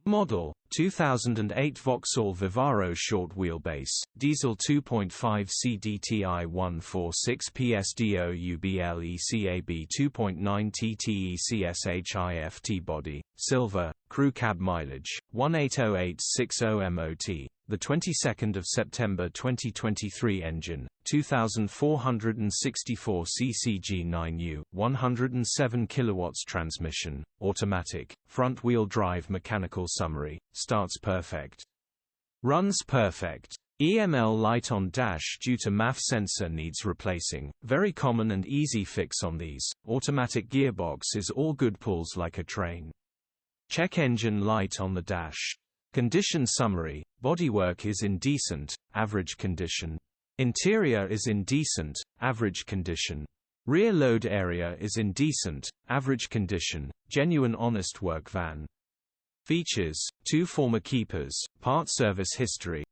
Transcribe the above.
Model 2008 VAUXHALL Vivaro short wheelbase, diesel 2.5 CDTI 146 PSDO UBLECAB 2.9t Tecshift body, silver, Crewcab mileage 180,860 MOT. The 22nd of September 2023 engine 2464 cc G9U 107 kilowatts transmission automatic front wheel drive mechanical summary starts perfect, runs perfect. EML light on dash due to MAF sensor needs replacing, very common and easy fix on these. Automatic gearbox is all good, pulls like a train. Check engine light on the dash. Condition summary: bodywork is in decent, average condition. Interior is in decent, average condition. Rear load area is in decent, average condition. Genuine honest work van. Features: 2 former keepers, part service history,